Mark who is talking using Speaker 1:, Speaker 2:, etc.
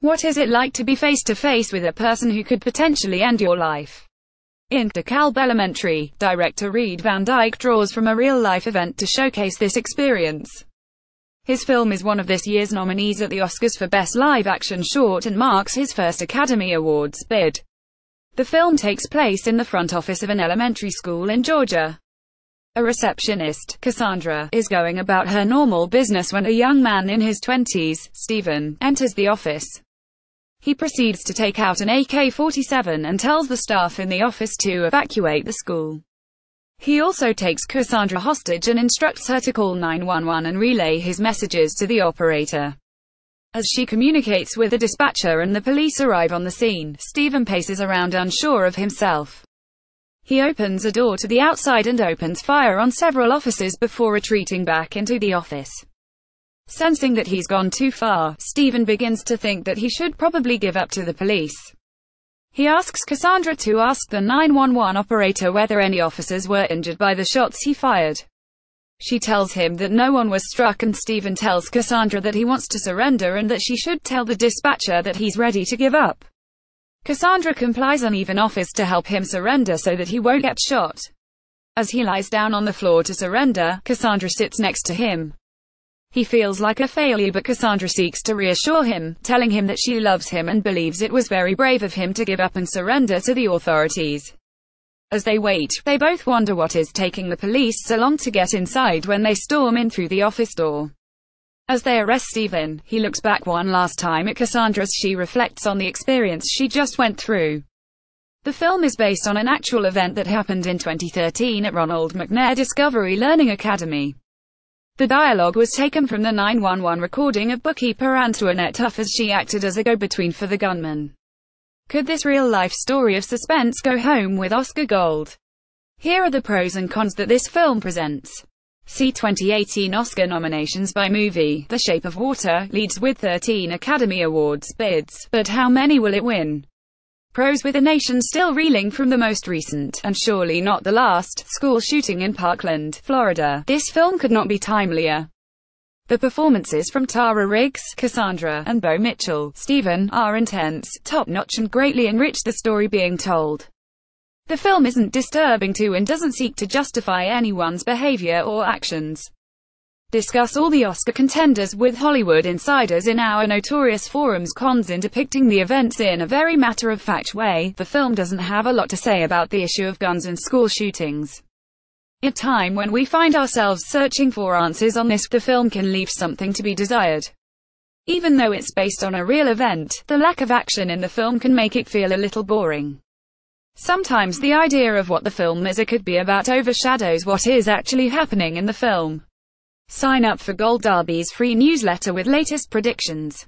Speaker 1: What is it like to be face to face with a person who could potentially end your life? In DeKalb Elementary, director Reed Van Dyk draws from a real-life event to showcase this experience. His film is one of this year's nominees at the Oscars for Best Live-Action Short and marks his first Academy Awards bid. The film takes place in the front office of an elementary school in Georgia. A receptionist, Cassandra, is going about her normal business when a young man in his 20s, Stephen, enters the office. He proceeds to take out an AK-47 and tells the staff in the office to evacuate the school. He also takes Cassandra hostage and instructs her to call 911 and relay his messages to the operator. As she communicates with the dispatcher and the police arrive on the scene, Stephen paces around unsure of himself. He opens a door to the outside and opens fire on several officers before retreating back into the office. Sensing that he's gone too far, Stephen begins to think that he should probably give up to the police. He asks Cassandra to ask the 911 operator whether any officers were injured by the shots he fired. She tells him that no one was struck, and Stephen tells Cassandra that he wants to surrender and that she should tell the dispatcher that he's ready to give up. Cassandra complies and even offers to help him surrender so that he won't get shot. As he lies down on the floor to surrender, Cassandra sits next to him. He feels like a failure, but Cassandra seeks to reassure him, telling him that she loves him and believes it was very brave of him to give up and surrender to the authorities. As they wait, they both wonder what is taking the police so long to get inside when they storm in through the office door. As they arrest Stephen, he looks back one last time at Cassandra as she reflects on the experience she just went through. The film is based on an actual event that happened in 2013 at Ronald McNair Discovery Learning Academy. The dialogue was taken from the 911 recording of bookkeeper Antoinette Huff as she acted as a go-between for the gunman. Could this real-life story of suspense go home with Oscar Gold? Here are the pros and cons that this film presents. See 2018 Oscar nominations by movie. The Shape of Water leads with 13 Academy Awards bids, but how many will it win? Pros: with a nation still reeling from the most recent, and surely not the last, school shooting in Parkland, Florida, this film could not be timelier. The performances from Tara Riggs, Cassandra, and Bo Mitchell, Stephen, are intense, top-notch, and greatly enrich the story being told. The film isn't disturbing too and doesn't seek to justify anyone's behavior or actions. Discuss all the Oscar contenders with Hollywood insiders in our notorious forums. Cons: in depicting the events in a very matter-of-fact way, the film doesn't have a lot to say about the issue of guns and school shootings. At a time when we find ourselves searching for answers on this, the film can leave something to be desired. Even though it's based on a real event, the lack of action in the film can make it feel a little boring. Sometimes the idea of what the film is or could be about overshadows what is actually happening in the film. Sign up for Gold Derby's free newsletter with latest predictions.